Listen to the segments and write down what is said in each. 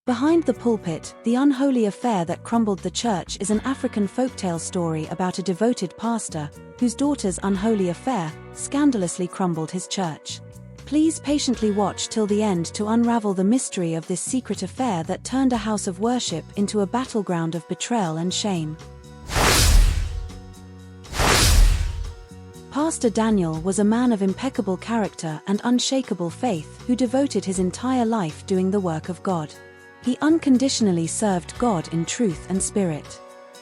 Behind the Pulpit, the unholy affair that crumbled the church is an African folktale story about a devoted pastor, whose daughter's unholy affair scandalously crumbled his church. Please patiently watch till the end to unravel the mystery of this secret affair that turned a house of worship into a battleground of betrayal and shame. Pastor Daniel was a man of impeccable character and unshakable faith who devoted his entire life doing the work of God. He unconditionally served God in truth and spirit.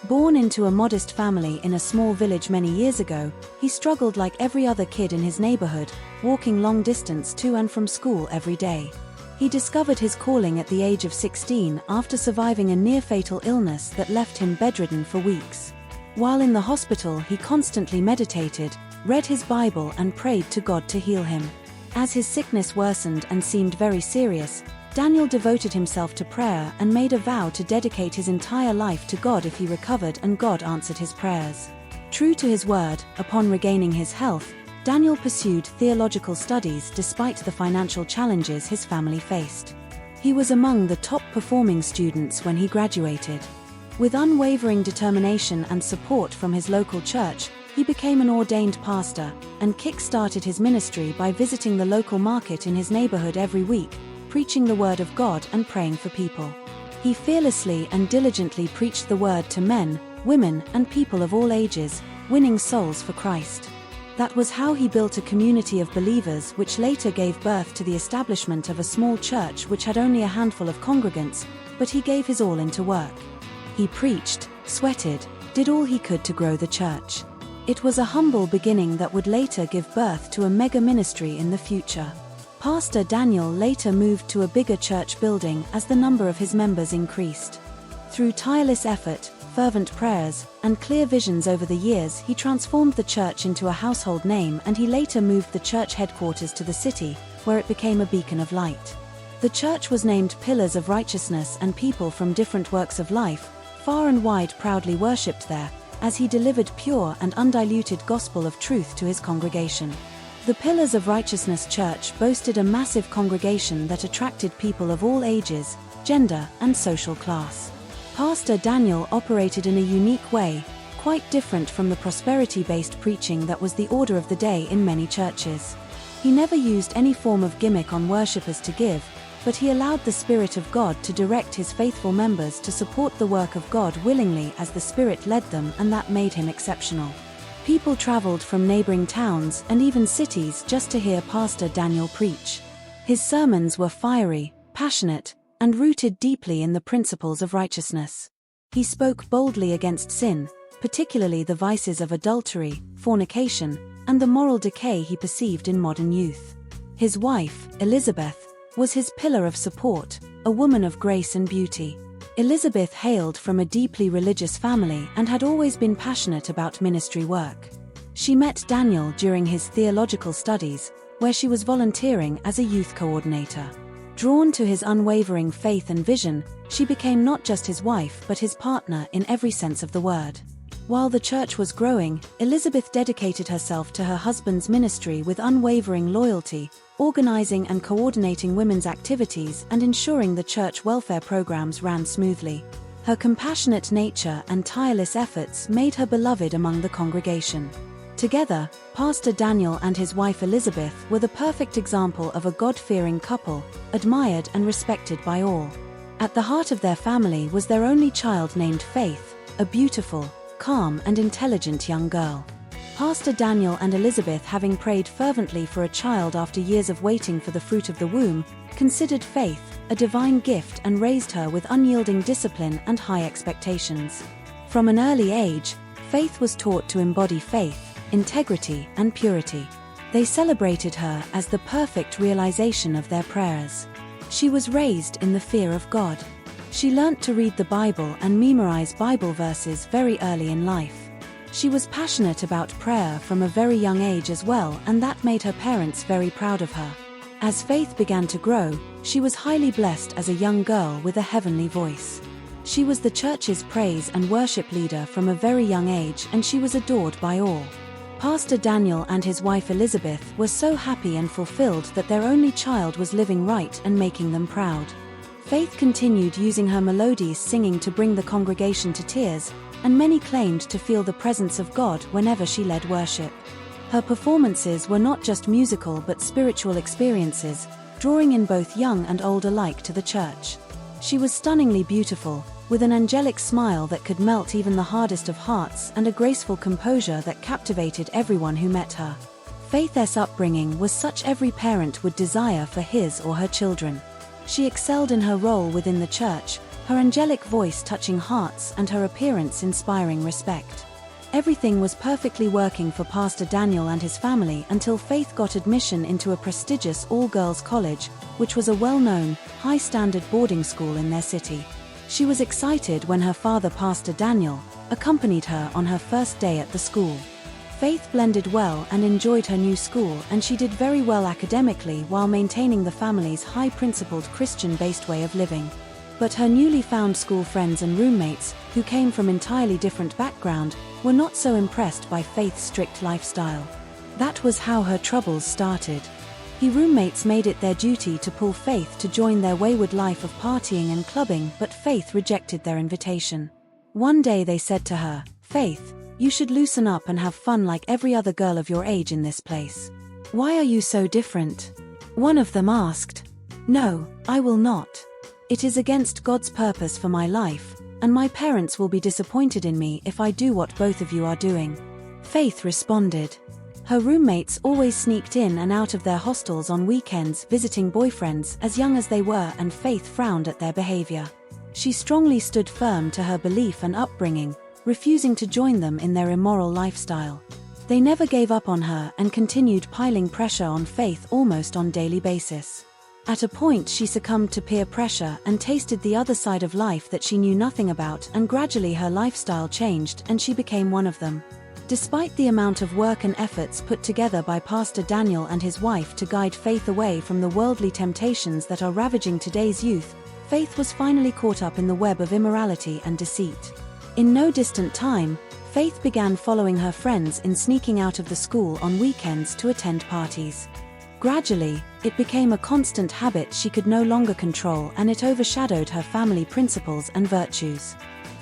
Born into a modest family in a small village many years ago, he struggled like every other kid in his neighborhood, walking long distance to and from school every day. He discovered his calling at the age of 16 after surviving a near-fatal illness that left him bedridden for weeks. While in the hospital, he constantly meditated, read his Bible and prayed to God to heal him. As his sickness worsened and seemed very serious, Daniel devoted himself to prayer and made a vow to dedicate his entire life to God if he recovered, and God answered his prayers. True to his word, upon regaining his health, Daniel pursued theological studies despite the financial challenges his family faced. He was among the top-performing students when he graduated. With unwavering determination and support from his local church, he became an ordained pastor and kick-started his ministry by visiting the local market in his neighborhood every week, preaching the word of God and praying for people. He fearlessly and diligently preached the word to men, women, and people of all ages, winning souls for Christ. That was how he built a community of believers, which later gave birth to the establishment of a small church which had only a handful of congregants, but he gave his all into work. He preached, sweated, did all he could to grow the church. It was a humble beginning that would later give birth to a mega ministry in the future. Pastor Daniel later moved to a bigger church building as the number of his members increased. Through tireless effort, fervent prayers, and clear visions over the years, he transformed the church into a household name, and he later moved the church headquarters to the city, where it became a beacon of light. The church was named Pillars of Righteousness, and people from different walks of life, far and wide, proudly worshipped there, as he delivered pure and undiluted gospel of truth to his congregation. The Pillars of Righteousness Church boasted a massive congregation that attracted people of all ages, gender, and social class. Pastor Daniel operated in a unique way, quite different from the prosperity-based preaching that was the order of the day in many churches. He never used any form of gimmick on worshippers to give, but he allowed the Spirit of God to direct his faithful members to support the work of God willingly as the Spirit led them, and that made him exceptional. People traveled from neighboring towns and even cities just to hear Pastor Daniel preach. His sermons were fiery, passionate, and rooted deeply in the principles of righteousness. He spoke boldly against sin, particularly the vices of adultery, fornication, and the moral decay he perceived in modern youth. His wife, Elizabeth, was his pillar of support, a woman of grace and beauty. Elizabeth hailed from a deeply religious family and had always been passionate about ministry work. She met Daniel during his theological studies, where she was volunteering as a youth coordinator. Drawn to his unwavering faith and vision, she became not just his wife but his partner in every sense of the word. While the church was growing, Elizabeth dedicated herself to her husband's ministry with unwavering loyalty, organizing and coordinating women's activities and ensuring the church welfare programs ran smoothly. Her compassionate nature and tireless efforts made her beloved among the congregation. Together, Pastor Daniel and his wife Elizabeth were the perfect example of a God-fearing couple, admired and respected by all. At the heart of their family was their only child named Faith, a beautiful, calm and intelligent young girl. Pastor Daniel and Elizabeth, having prayed fervently for a child after years of waiting for the fruit of the womb, considered Faith a divine gift and raised her with unyielding discipline and high expectations. From an early age, Faith was taught to embody faith, integrity, and purity. They celebrated her as the perfect realization of their prayers. She was raised in the fear of God. She learnt to read the Bible and memorize Bible verses very early in life. She was passionate about prayer from a very young age as well, and that made her parents very proud of her. As Faith began to grow, she was highly blessed as a young girl with a heavenly voice. She was the church's praise and worship leader from a very young age, and she was adored by all. Pastor Daniel and his wife Elizabeth were so happy and fulfilled that their only child was living right and making them proud. Faith continued using her melodious singing to bring the congregation to tears, and many claimed to feel the presence of God whenever she led worship. Her performances were not just musical but spiritual experiences, drawing in both young and old alike to the church. She was stunningly beautiful, with an angelic smile that could melt even the hardest of hearts and a graceful composure that captivated everyone who met her. Faith's upbringing was such every parent would desire for his or her children. She excelled in her role within the church, her angelic voice touching hearts and her appearance inspiring respect. Everything was perfectly working for Pastor Daniel and his family until Faith got admission into a prestigious all-girls college, which was a well-known, high-standard boarding school in their city. She was excited when her father, Pastor Daniel, accompanied her on her first day at the school. Faith blended well and enjoyed her new school, and she did very well academically while maintaining the family's high-principled Christian-based way of living. But her newly found school friends and roommates, who came from entirely different background, were not so impressed by Faith's strict lifestyle. That was how her troubles started. Her roommates made it their duty to pull Faith to join their wayward life of partying and clubbing, but Faith rejected their invitation. One day they said to her, "Faith, you should loosen up and have fun like every other girl of your age in this place. Why are you so different?" One of them asked. "No, I will not. It is against God's purpose for my life, and my parents will be disappointed in me if I do what both of you are doing." Faith responded. Her roommates always sneaked in and out of their hostels on weekends visiting boyfriends as young as they were, and Faith frowned at their behavior. She strongly stood firm to her belief and upbringing, refusing to join them in their immoral lifestyle. They never gave up on her and continued piling pressure on Faith almost on a daily basis. At a point she succumbed to peer pressure and tasted the other side of life that she knew nothing about, and gradually her lifestyle changed and she became one of them. Despite the amount of work and efforts put together by Pastor Daniel and his wife to guide Faith away from the worldly temptations that are ravaging today's youth, Faith was finally caught up in the web of immorality and deceit. In no distant time, Faith began following her friends in sneaking out of the school on weekends to attend parties. Gradually, it became a constant habit she could no longer control, and it overshadowed her family principles and virtues.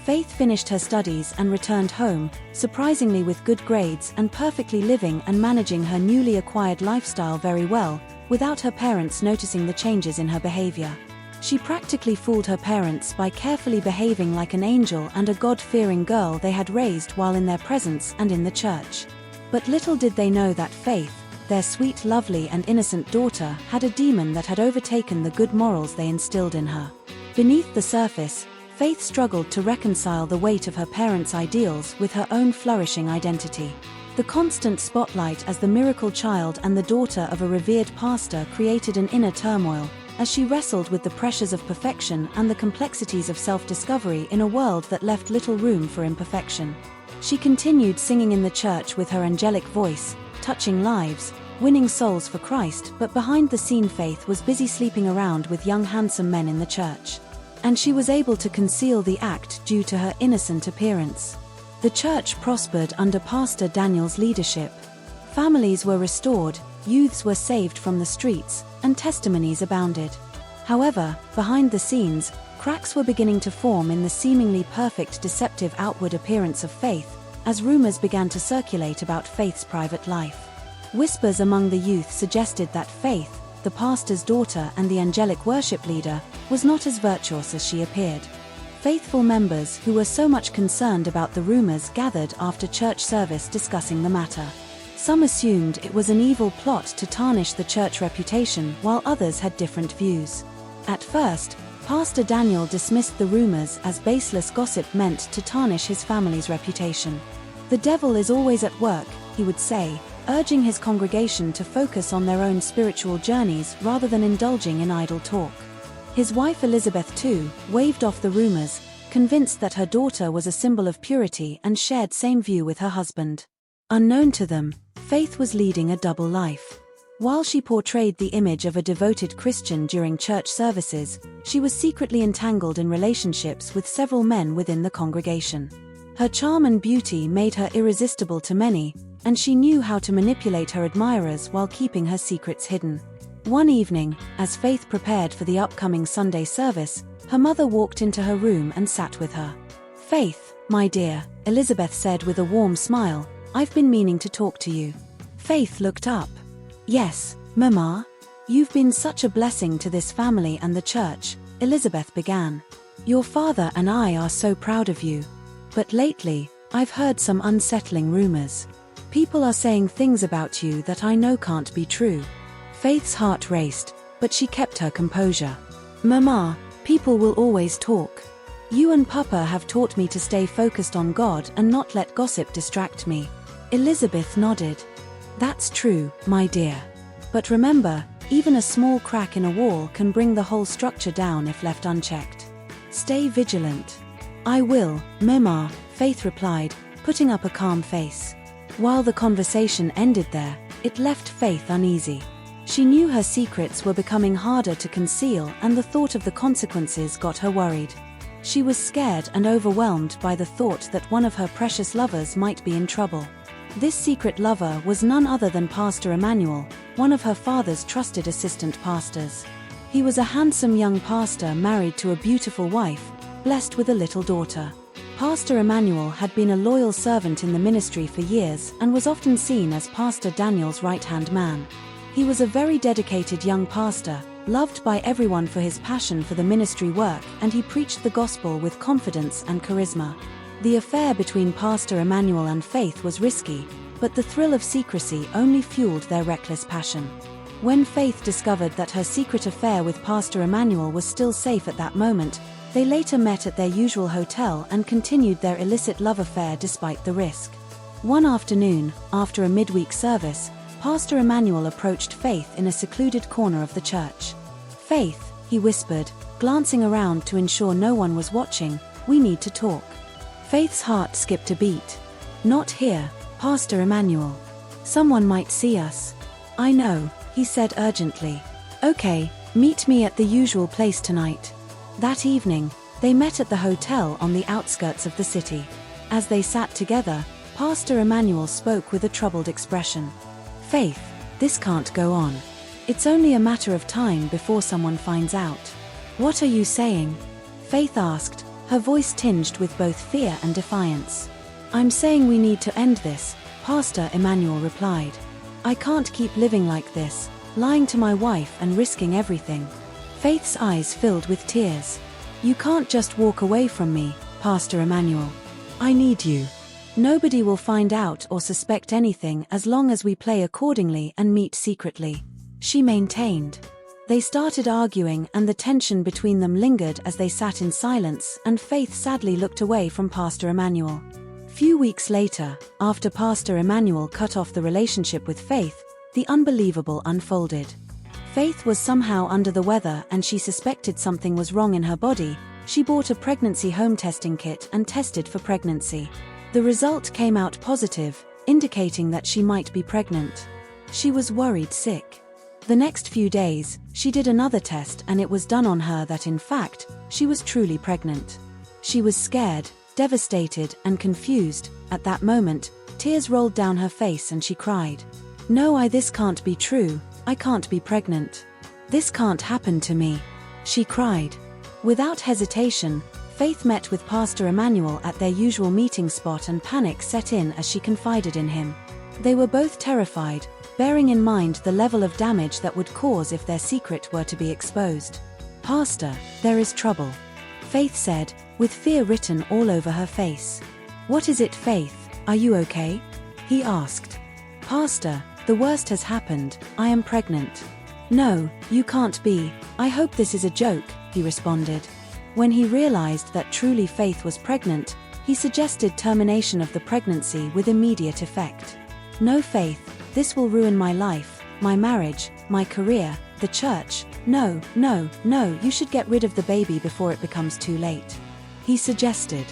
Faith finished her studies and returned home, surprisingly with good grades and perfectly living and managing her newly acquired lifestyle very well, without her parents noticing the changes in her behavior. She practically fooled her parents by carefully behaving like an angel and a God-fearing girl they had raised while in their presence and in the church. But little did they know that Faith, their sweet, lovely and innocent daughter, had a demon that had overtaken the good morals they instilled in her. Beneath the surface, Faith struggled to reconcile the weight of her parents' ideals with her own flourishing identity. The constant spotlight as the miracle child and the daughter of a revered pastor created an inner turmoil, as she wrestled with the pressures of perfection and the complexities of self-discovery in a world that left little room for imperfection. She continued singing in the church with her angelic voice, touching lives, winning souls for Christ, but behind the scene Faith was busy sleeping around with young handsome men in the church. And she was able to conceal the act due to her innocent appearance. The church prospered under Pastor Daniel's leadership. Families were restored, youths were saved from the streets, and testimonies abounded. However, behind the scenes, cracks were beginning to form in the seemingly perfect deceptive outward appearance of Faith, as rumors began to circulate about Faith's private life. Whispers among the youth suggested that Faith, the pastor's daughter and the angelic worship leader, was not as virtuous as she appeared. Faithful members who were so much concerned about the rumors gathered after church service discussing the matter. Some assumed it was an evil plot to tarnish the church reputation, while others had different views. At first, Pastor Daniel dismissed the rumors as baseless gossip meant to tarnish his family's reputation. "The devil is always at work," he would say, urging his congregation to focus on their own spiritual journeys rather than indulging in idle talk. His wife Elizabeth, too, waved off the rumors, convinced that her daughter was a symbol of purity and shared same view with her husband. Unknown to them, Faith was leading a double life. While she portrayed the image of a devoted Christian during church services, she was secretly entangled in relationships with several men within the congregation. Her charm and beauty made her irresistible to many, and she knew how to manipulate her admirers while keeping her secrets hidden. One evening, as Faith prepared for the upcoming Sunday service, her mother walked into her room and sat with her. "Faith, my dear," Elizabeth said with a warm smile, "I've been meaning to talk to you." Faith looked up. "Yes, Mama? You've been such a blessing to this family and the church," Elizabeth began. "Your father and I are so proud of you. But lately, I've heard some unsettling rumors. People are saying things about you that I know can't be true." Faith's heart raced, but she kept her composure. "Mama, people will always talk. You and Papa have taught me to stay focused on God and not let gossip distract me." Elizabeth nodded. "That's true, my dear. But remember, even a small crack in a wall can bring the whole structure down if left unchecked. Stay vigilant." "I will, Mama," Faith replied, putting up a calm face. While the conversation ended there, it left Faith uneasy. She knew her secrets were becoming harder to conceal, and the thought of the consequences got her worried. She was scared and overwhelmed by the thought that one of her precious lovers might be in trouble. This secret lover was none other than Pastor Emmanuel, one of her father's trusted assistant pastors. He was a handsome young pastor married to a beautiful wife, blessed with a little daughter. Pastor Emmanuel had been a loyal servant in the ministry for years and was often seen as Pastor Daniel's right-hand man. He was a very dedicated young pastor, loved by everyone for his passion for the ministry work, and he preached the gospel with confidence and charisma. The affair between Pastor Emmanuel and Faith was risky, but the thrill of secrecy only fueled their reckless passion. When Faith discovered that her secret affair with Pastor Emmanuel was still safe at that moment, they later met at their usual hotel and continued their illicit love affair despite the risk. One afternoon, after a midweek service, Pastor Emmanuel approached Faith in a secluded corner of the church. "Faith," he whispered, glancing around to ensure no one was watching, "we need to talk." Faith's heart skipped a beat. "Not here, Pastor Emmanuel. Someone might see us." "I know," he said urgently. "Okay, meet me at the usual place tonight." That evening, they met at the hotel on the outskirts of the city. As they sat together, Pastor Emmanuel spoke with a troubled expression. "Faith, this can't go on. It's only a matter of time before someone finds out." "What are you saying?" Faith asked, her voice tinged with both fear and defiance. "I'm saying we need to end this," Pastor Emmanuel replied. "I can't keep living like this, lying to my wife and risking everything." Faith's eyes filled with tears. "You can't just walk away from me, Pastor Emmanuel. I need you. Nobody will find out or suspect anything as long as we play accordingly and meet secretly," she maintained. They started arguing, and the tension between them lingered as they sat in silence, and Faith sadly looked away from Pastor Emmanuel. Few weeks later, after Pastor Emmanuel cut off the relationship with Faith, the unbelievable unfolded. Faith was somehow under the weather and she suspected something was wrong in her body. She bought a pregnancy home testing kit and tested for pregnancy. The result came out positive, indicating that she might be pregnant. She was worried sick. The next few days, she did another test and it was done on her that in fact, she was truly pregnant. She was scared, devastated, and confused. At that moment, tears rolled down her face and she cried, "No, this can't be true. I can't be pregnant. This can't happen to me," she cried. Without hesitation, Faith met with Pastor Emmanuel at their usual meeting spot and panic set in as she confided in him. They were both terrified, bearing in mind the level of damage that would cause if their secret were to be exposed. "Pastor, there is trouble," Faith said, with fear written all over her face. "What is it, Faith? Are you okay?" he asked. "Pastor, the worst has happened. I am pregnant." "No, you can't be. I hope this is a joke," he responded. When he realized that truly Faith was pregnant, he suggested termination of the pregnancy with immediate effect. "No, Faith, this will ruin my life, my marriage, my career, the church. No, you should get rid of the baby before it becomes too late," he suggested.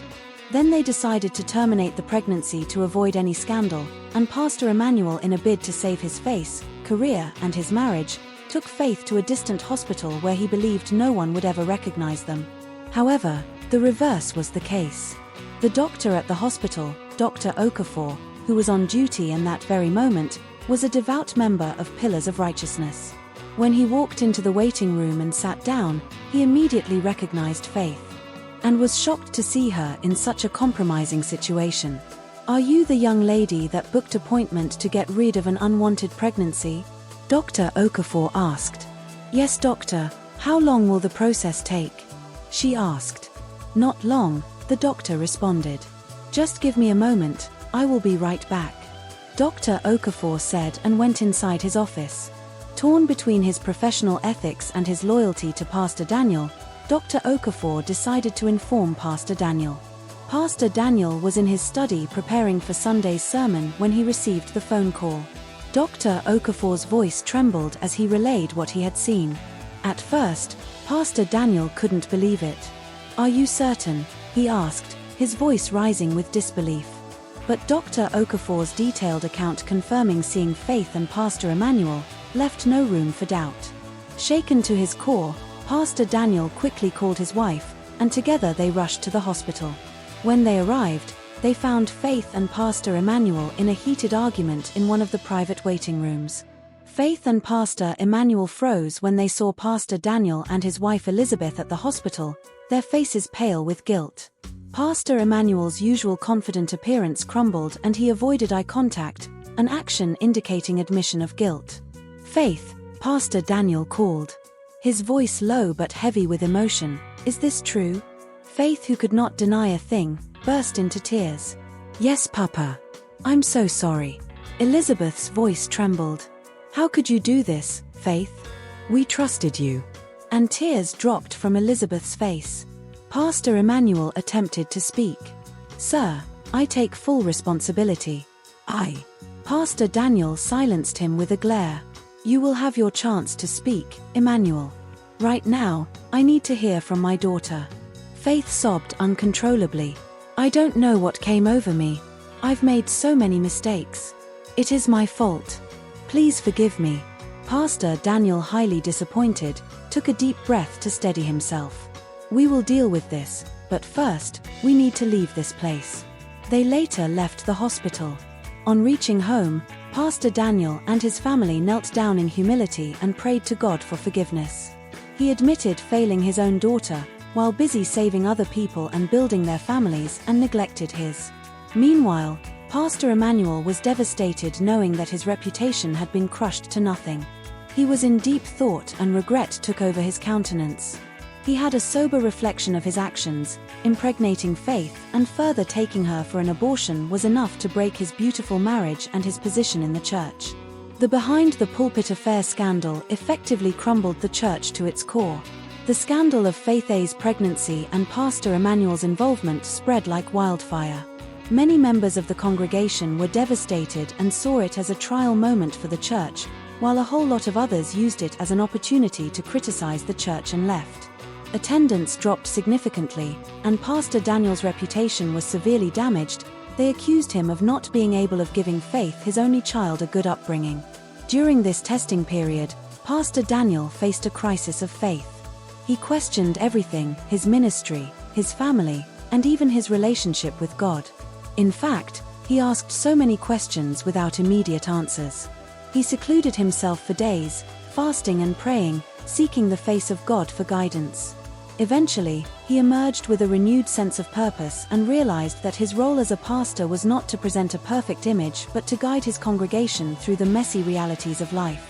Then they decided to terminate the pregnancy to avoid any scandal, and Pastor Emmanuel, in a bid to save his face, career, and his marriage, took Faith to a distant hospital where he believed no one would ever recognize them. However, the reverse was the case. The doctor at the hospital, Dr. Okafor, who was on duty in that very moment, was a devout member of Pillars of Righteousness. When he walked into the waiting room and sat down, he immediately recognized Faith, and was shocked to see her in such a compromising situation. "Are you the young lady that booked appointment to get rid of an unwanted pregnancy?" Dr. Okafor asked. "Yes, doctor. How long will the process take?" she asked. "Not long," the doctor responded. "Just give me a moment, I will be right back," Dr. Okafor said and went inside his office. Torn between his professional ethics and his loyalty to Pastor Daniel, Dr. Okafor decided to inform Pastor Daniel. Pastor Daniel was in his study preparing for Sunday's sermon when he received the phone call. Dr. Okafor's voice trembled as he relayed what he had seen. At first, Pastor Daniel couldn't believe it. "Are you certain?" he asked, his voice rising with disbelief. But Dr. Okafor's detailed account confirming seeing Faith and Pastor Emmanuel left no room for doubt. Shaken to his core, Pastor Daniel quickly called his wife, and together they rushed to the hospital. When they arrived, they found Faith and Pastor Emmanuel in a heated argument in one of the private waiting rooms. Faith and Pastor Emmanuel froze when they saw Pastor Daniel and his wife Elizabeth at the hospital, their faces pale with guilt. Pastor Emmanuel's usual confident appearance crumbled and he avoided eye contact, an action indicating admission of guilt. "Faith," Pastor Daniel called, his voice low but heavy with emotion, "is this true?" Faith, who could not deny a thing, burst into tears. "Yes, Papa. I'm so sorry." Elizabeth's voice trembled. "How could you do this, Faith? We trusted you." And tears dropped from Elizabeth's face. Pastor Emmanuel attempted to speak. "Sir, I take full responsibility." Pastor Daniel silenced him with a glare. "You will have your chance to speak, Emmanuel. Right now, I need to hear from my daughter." Faith sobbed uncontrollably. "I don't know what came over me. I've made so many mistakes. It is my fault. Please forgive me." Pastor Daniel, highly disappointed, took a deep breath to steady himself. "We will deal with this, but first, we need to leave this place." They later left the hospital. On reaching home, Pastor Daniel and his family knelt down in humility and prayed to God for forgiveness. He admitted failing his own daughter, while busy saving other people and building their families, and neglected his. Meanwhile, Pastor Emmanuel was devastated knowing that his reputation had been crushed to nothing. He was in deep thought and regret took over his countenance. He had a sober reflection of his actions, impregnating Faith and further taking her for an abortion was enough to break his beautiful marriage and his position in the church. The behind the pulpit affair scandal effectively crumbled the church to its core. The scandal of Faith's pregnancy and Pastor Emmanuel's involvement spread like wildfire. Many members of the congregation were devastated and saw it as a trial moment for the church, while a whole lot of others used it as an opportunity to criticize the church and left. Attendance dropped significantly, and Pastor Daniel's reputation was severely damaged. They accused him of not being able of giving Faith, his only child, a good upbringing. During this testing period, Pastor Daniel faced a crisis of faith. He questioned everything: his ministry, his family, and even his relationship with God. In fact, he asked so many questions without immediate answers. He secluded himself for days, fasting and praying, seeking the face of God for guidance. Eventually, he emerged with a renewed sense of purpose and realized that his role as a pastor was not to present a perfect image but to guide his congregation through the messy realities of life.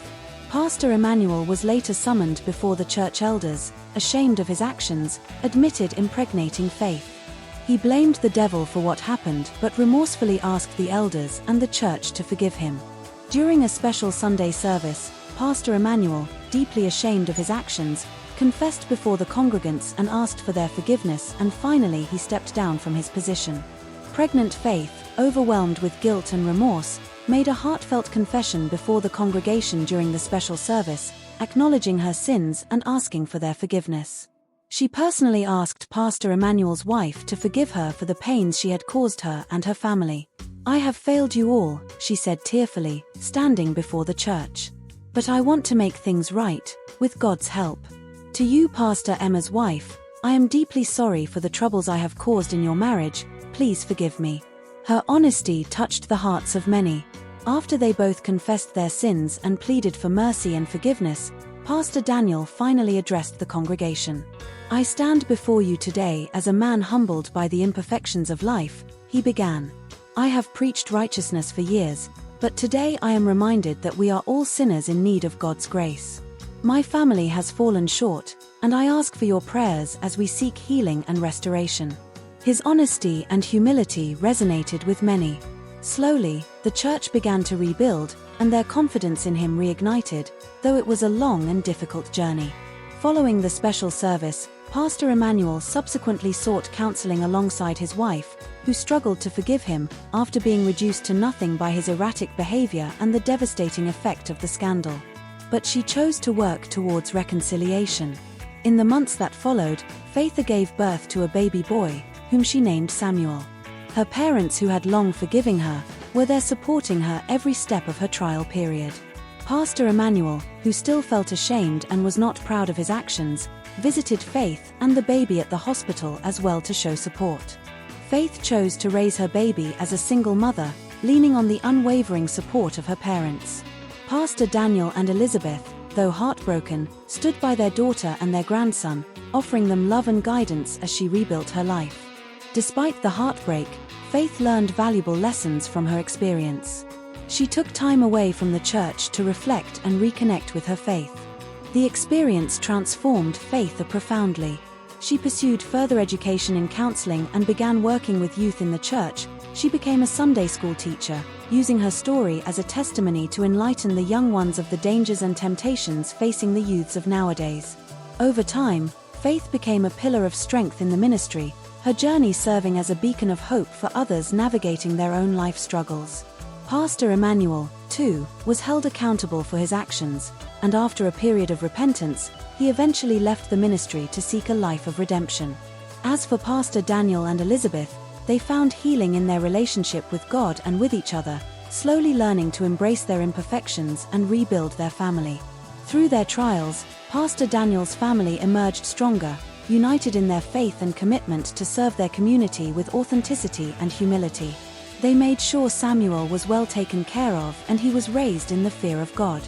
Pastor Emmanuel was later summoned before the church elders, ashamed of his actions, admitted impregnating Faith. He blamed the devil for what happened but remorsefully asked the elders and the church to forgive him. During a special Sunday service, Pastor Emmanuel, deeply ashamed of his actions, confessed before the congregants and asked for their forgiveness, and finally he stepped down from his position. Pregnant Faith, overwhelmed with guilt and remorse, made a heartfelt confession before the congregation during the special service, acknowledging her sins and asking for their forgiveness. She personally asked Pastor Emmanuel's wife to forgive her for the pains she had caused her and her family. "I have failed you all," she said tearfully, standing before the church. "But I want to make things right, with God's help. To you, Pastor Emma's wife, I am deeply sorry for the troubles I have caused in your marriage, please forgive me." Her honesty touched the hearts of many. After they both confessed their sins and pleaded for mercy and forgiveness, Pastor Daniel finally addressed the congregation. "I stand before you today as a man humbled by the imperfections of life," he began. "I have preached righteousness for years, but today I am reminded that we are all sinners in need of God's grace. My family has fallen short, and I ask for your prayers as we seek healing and restoration." His honesty and humility resonated with many. Slowly, the church began to rebuild, and their confidence in him reignited, though it was a long and difficult journey. Following the special service, Pastor Emmanuel subsequently sought counseling alongside his wife, who struggled to forgive him after being reduced to nothing by his erratic behavior and the devastating effect of the scandal. But she chose to work towards reconciliation. In the months that followed, Faith gave birth to a baby boy, whom she named Samuel. Her parents, who had long forgiven her, were there supporting her every step of her trial period. Pastor Emmanuel, who still felt ashamed and was not proud of his actions, visited Faith and the baby at the hospital as well to show support. Faith chose to raise her baby as a single mother, leaning on the unwavering support of her parents. Pastor Daniel and Elizabeth, though heartbroken, stood by their daughter and their grandson, offering them love and guidance as she rebuilt her life. Despite the heartbreak, Faith learned valuable lessons from her experience. She took time away from the church to reflect and reconnect with her faith. The experience transformed Faith profoundly. She pursued further education in counseling and began working with youth in the church. She became a Sunday school teacher, using her story as a testimony to enlighten the young ones of the dangers and temptations facing the youths of nowadays. Over time, Faith became a pillar of strength in the ministry, her journey serving as a beacon of hope for others navigating their own life struggles. Pastor Emmanuel, too, was held accountable for his actions, and after a period of repentance, he eventually left the ministry to seek a life of redemption. As for Pastor Daniel and Elizabeth, they found healing in their relationship with God and with each other, slowly learning to embrace their imperfections and rebuild their family. Through their trials, Pastor Daniel's family emerged stronger, united in their faith and commitment to serve their community with authenticity and humility. They made sure Samuel was well taken care of and he was raised in the fear of God.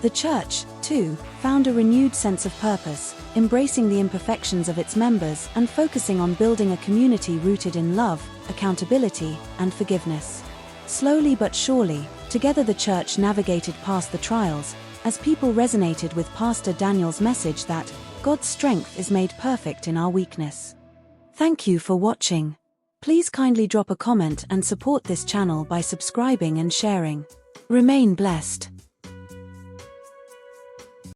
The church, too, found a renewed sense of purpose, embracing the imperfections of its members and focusing on building a community rooted in love, accountability, and forgiveness. Slowly but surely, together the church navigated past the trials, as people resonated with Pastor Daniel's message that God's strength is made perfect in our weakness. Thank you for watching. Please kindly drop a comment and support this channel by subscribing and sharing. Remain blessed.